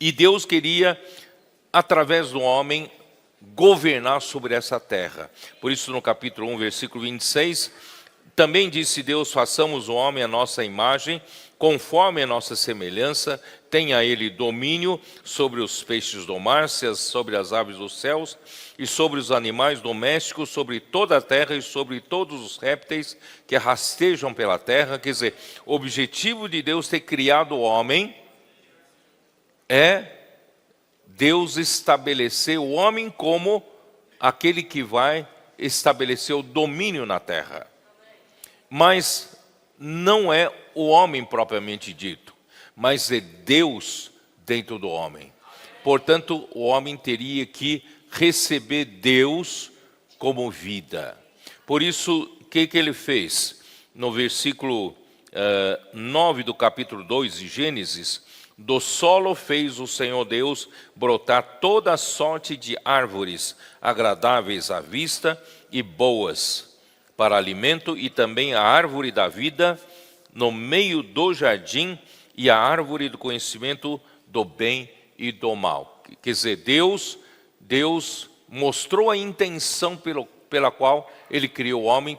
E Deus queria, através do homem, governar sobre essa terra. Por isso, no capítulo 1, versículo 26, também disse Deus: façamos o homem à nossa imagem, conforme a nossa semelhança, tenha ele domínio sobre os peixes do mar, sobre as aves dos céus, e sobre os animais domésticos, sobre toda a terra e sobre todos os répteis que rastejam pela terra. Quer dizer, o objetivo de Deus ter criado o homem é Deus estabelecer o homem como aquele que vai estabelecer o domínio na terra. Mas não é o homem propriamente dito, mas é Deus dentro do homem. Portanto, o homem teria que receber Deus como vida. Por isso, o que ele fez? No versículo 9 do capítulo 2 de Gênesis: do solo fez o Senhor Deus brotar toda sorte de árvores, agradáveis à vista e boas para alimento, e também a árvore da vida no meio do jardim, e a árvore do conhecimento do bem e do mal. Quer dizer, Deus mostrou a intenção pela qual ele criou o homem,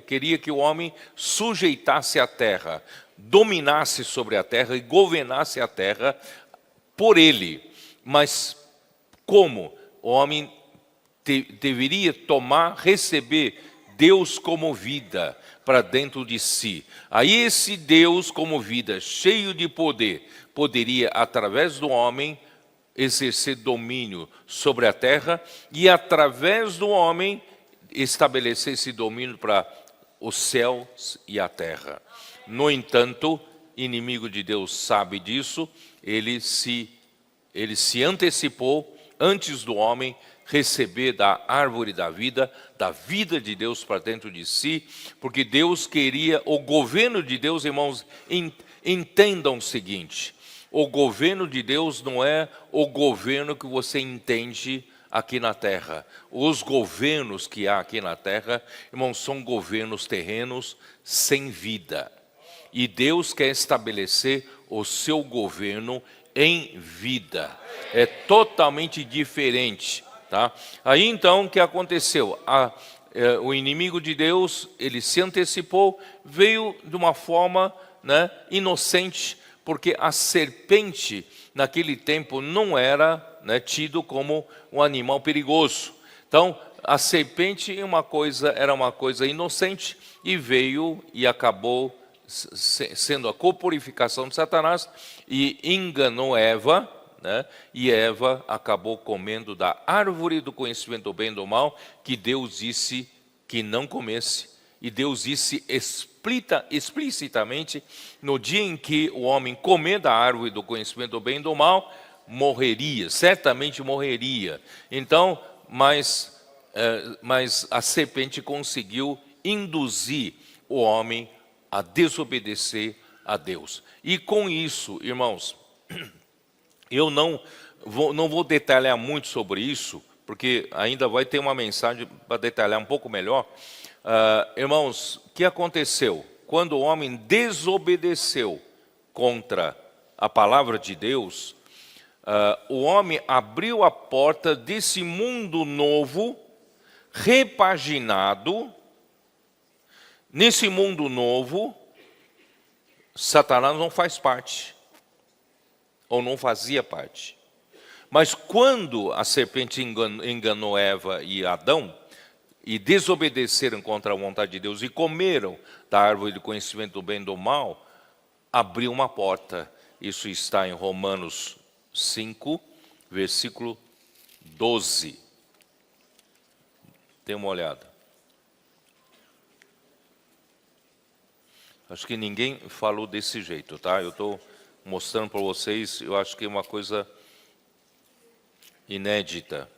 queria que o homem sujeitasse a terra, dominasse sobre a terra e governasse a terra por ele. Mas como? O homem deveria receber Deus como vida para dentro de si. Aí esse Deus como vida, cheio de poder, poderia, através do homem, exercer domínio sobre a terra e, através do homem, estabelecer esse domínio para os céus e a terra. No entanto, inimigo de Deus sabe disso, ele se antecipou antes do homem receber da árvore da vida de Deus para dentro de si, porque Deus queria o governo de Deus. Irmãos, entendam o seguinte: o governo de Deus não é o governo que você entende aqui na terra. Os governos que há aqui na terra, irmãos, são governos terrenos sem vida. E Deus quer estabelecer o seu governo em vida. É totalmente diferente. Tá? Aí então o que aconteceu? O inimigo de Deus, ele se antecipou, veio de uma forma, inocente, porque a serpente naquele tempo não era, tido como um animal perigoso. Então a serpente era uma coisa inocente, e veio e acabou sendo a corporificação de Satanás e enganou Eva. E Eva acabou comendo da árvore do conhecimento do bem e do mal, que Deus disse que não comesse. E Deus disse explicitamente: no dia em que o homem comer da árvore do conhecimento do bem e do mal, morreria, certamente morreria. Então, mas a serpente conseguiu induzir o homem a desobedecer a Deus. E com isso, irmãos, eu não vou detalhar muito sobre isso, porque ainda vai ter uma mensagem para detalhar um pouco melhor. Irmãos, o que aconteceu? Quando o homem desobedeceu contra a palavra de Deus, o homem abriu a porta desse mundo novo, repaginado. Nesse mundo novo, Satanás não faz parte, ou não fazia parte. Mas quando a serpente enganou Eva e Adão, e desobedeceram contra a vontade de Deus, e comeram da árvore do conhecimento do bem e do mal, abriu uma porta. Isso está em Romanos 5, versículo 12. Dê uma olhada. Acho que ninguém falou desse jeito, tá? Eu estou mostrando para vocês, eu acho que é uma coisa inédita.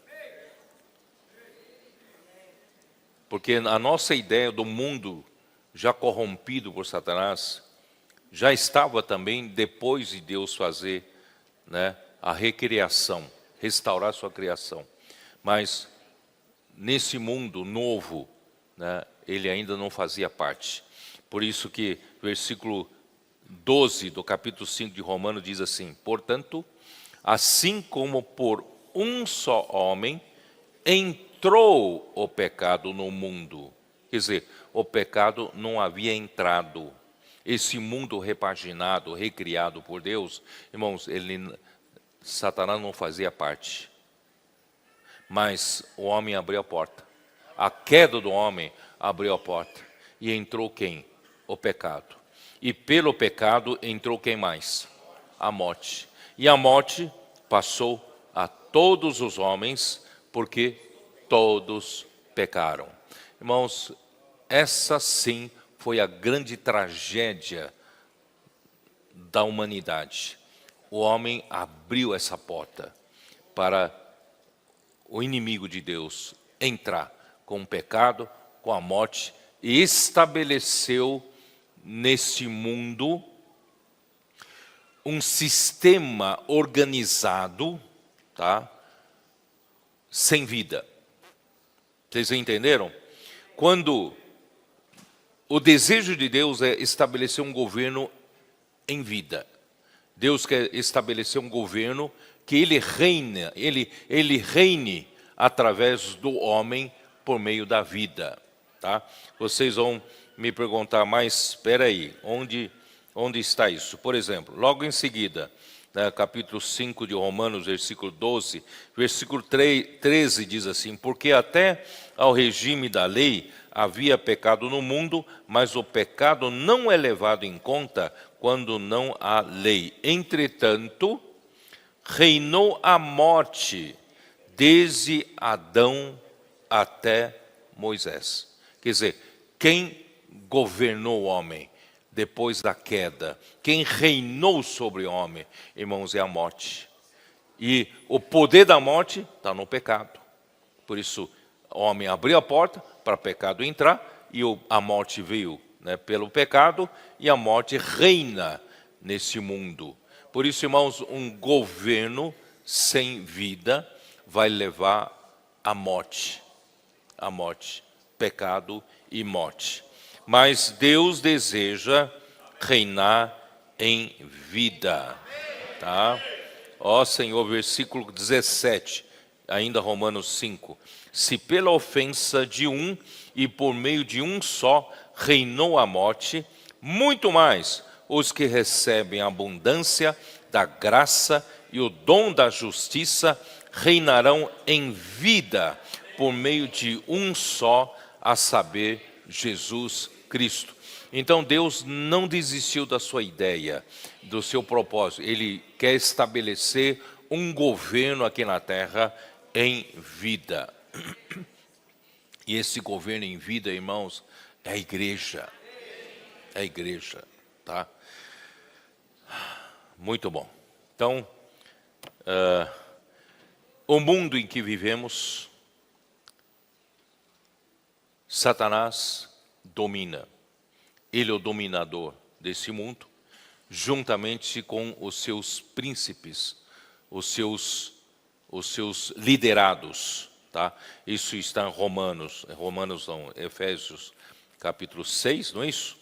Porque a nossa ideia do mundo já corrompido por Satanás já estava também depois de Deus fazer, a recriação, restaurar sua criação. Mas nesse mundo novo, ele ainda não fazia parte. Por isso que versículo 12 do capítulo 5 de Romanos diz assim: portanto, assim como por um só homem entrou o pecado no mundo. Quer dizer, o pecado não havia entrado. Esse mundo repaginado, recriado por Deus, irmãos, Satanás não fazia parte. Mas o homem abriu a porta. A queda do homem abriu a porta. E entrou quem? O pecado. E pelo pecado entrou quem mais? A morte. E a morte passou a todos os homens, porque todos pecaram. Irmãos, essa sim foi a grande tragédia da humanidade. O homem abriu essa porta para o inimigo de Deus entrar com o pecado, com a morte, e estabeleceu neste mundo um sistema organizado, tá? Sem vida. Vocês entenderam? Quando o desejo de Deus é estabelecer um governo em vida. Deus quer estabelecer um governo que ele reine através do homem por meio da vida, tá? Vocês vão me perguntar, mas espera aí, onde está isso? Por exemplo, logo em seguida, capítulo 5 de Romanos, versículo 12, versículo 13 diz assim: porque até ao regime da lei havia pecado no mundo, mas o pecado não é levado em conta quando não há lei. Entretanto, reinou a morte desde Adão até Moisés. Quer dizer, quem governou o homem depois da queda, quem reinou sobre o homem, irmãos, é a morte. E o poder da morte está no pecado. Por isso, o homem abriu a porta para o pecado entrar, e a morte veio, pelo pecado, e a morte reina nesse mundo. Por isso, irmãos, um governo sem vida vai levar à morte, pecado e morte. Mas Deus deseja reinar em vida, tá? Ó Senhor, versículo 17, ainda Romanos 5. Se pela ofensa de um e por meio de um só reinou a morte, muito mais os que recebem a abundância da graça e o dom da justiça reinarão em vida por meio de um só, a saber, Jesus Cristo. Então Deus não desistiu da sua ideia, do seu propósito. Ele quer estabelecer um governo aqui na terra em vida. E esse governo em vida, irmãos, é a igreja. É a igreja, tá? Muito bom. Então, o mundo em que vivemos, Satanás domina. Ele é o dominador desse mundo, juntamente com os seus príncipes, os seus liderados, tá? Isso está em Efésios capítulo 6, não é isso?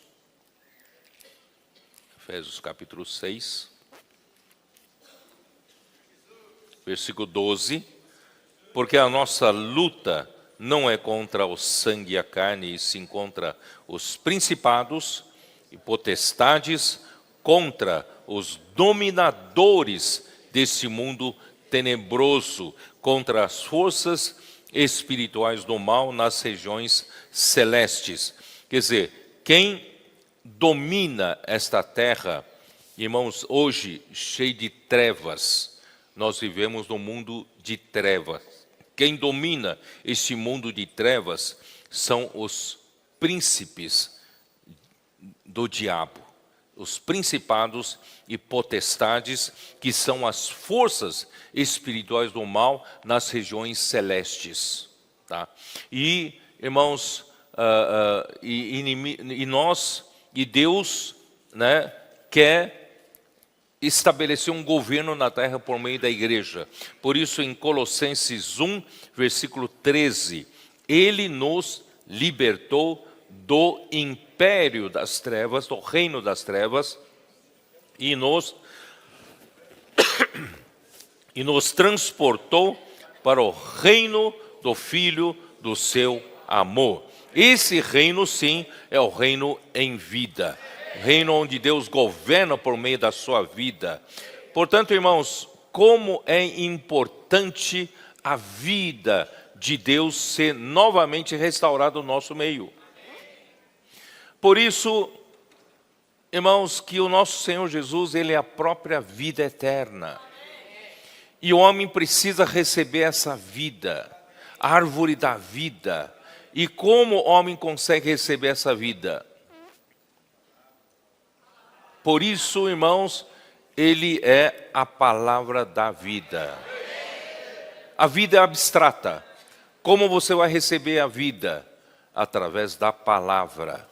Efésios capítulo 6, versículo 12, porque a nossa luta não é contra o sangue e a carne, e sim contra os principados e potestades, contra os dominadores desse mundo tenebroso, contra as forças espirituais do mal nas regiões celestes. Quer dizer, quem domina esta terra, irmãos, hoje cheio de trevas, nós vivemos num mundo de trevas. Quem domina este mundo de trevas são os príncipes do diabo, os principados e potestades, que são as forças espirituais do mal nas regiões celestes, tá? E, irmãos, e Deus, quer estabelecer um governo na terra por meio da igreja. Por isso, em Colossenses 1, versículo 13, Ele nos libertou do império das trevas, do reino das trevas, e nos e nos transportou para o reino do Filho do seu amor. Esse reino, sim, é o reino em vida. Reino onde Deus governa por meio da sua vida. Portanto, irmãos, como é importante a vida de Deus ser novamente restaurada no nosso meio. Por isso, irmãos, que o nosso Senhor Jesus, Ele é a própria vida eterna. E o homem precisa receber essa vida, a árvore da vida. E como o homem consegue receber essa vida? Por isso, irmãos, Ele é a palavra da vida. A vida é abstrata. Como você vai receber a vida? Através da palavra.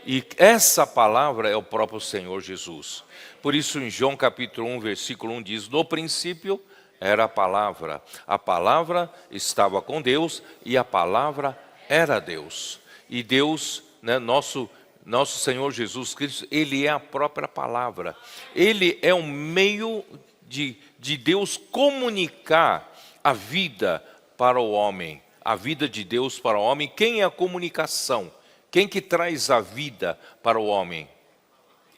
E essa palavra é o próprio Senhor Jesus. Por isso, em João capítulo 1, versículo 1 diz: no princípio era a palavra estava com Deus e a palavra era Deus. E Deus, né, nosso Senhor Jesus Cristo, Ele é a própria palavra. Ele é um meio de Deus comunicar a vida para o homem. A vida de Deus para o homem. Quem é a comunicação? Quem que traz a vida para o homem?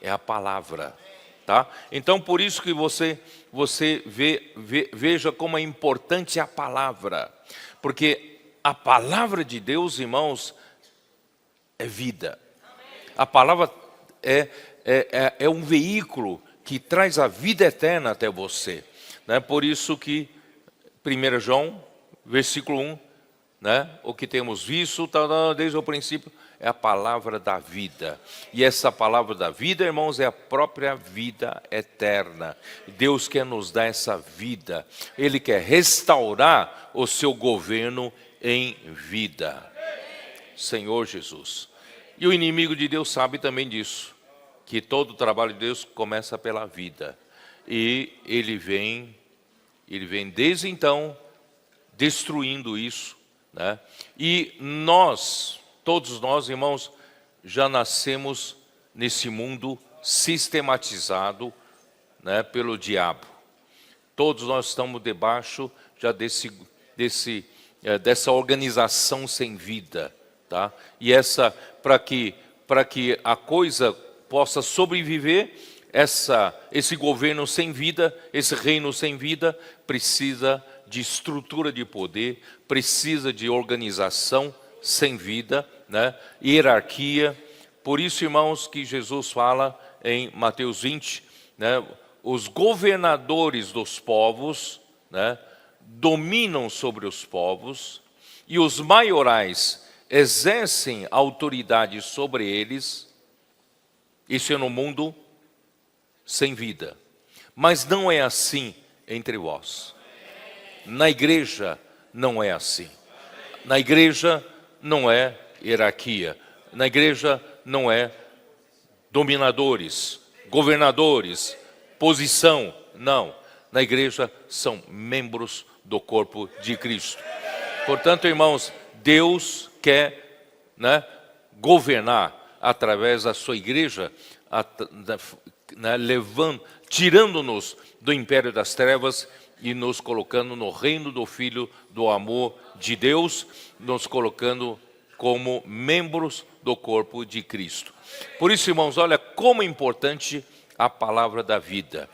É a palavra. Tá? Então, por isso que você veja como é importante a palavra. Porque a palavra de Deus, irmãos, é vida. A palavra é um veículo que traz a vida eterna até você. Né? Por isso que 1 João, versículo 1, né? O que temos visto desde o princípio é a palavra da vida. E essa palavra da vida, irmãos, é a própria vida eterna. Deus quer nos dar essa vida. Ele quer restaurar o seu governo em vida. Senhor Jesus. E o inimigo de Deus sabe também disso, que todo o trabalho de Deus começa pela vida. E ele vem desde então destruindo isso, né? E todos nós, irmãos, já nascemos nesse mundo sistematizado, né, pelo diabo. Todos nós estamos debaixo já dessa organização sem vida. Tá? E para que a coisa possa sobreviver, esse governo sem vida, esse reino sem vida, precisa de estrutura de poder, precisa de organização sem vida, né? Hierarquia. Por isso, irmãos, que Jesus fala em Mateus 20, né? Os governadores dos povos, né, dominam sobre os povos, e os maiorais exercem autoridade sobre eles. Isso é no mundo sem vida. Mas não é assim entre vós. Na igreja não é assim. Na igreja não é hierarquia. Na igreja não é dominadores, governadores, posição. Não. Na igreja são membros do corpo de Cristo. Portanto, irmãos, Deus quer, né, governar através da sua igreja, né, tirando-nos do império das trevas e nos colocando no reino do Filho do amor de Deus, nos colocando como membros do corpo de Cristo. Por isso, irmãos, olha como é importante a palavra da vida.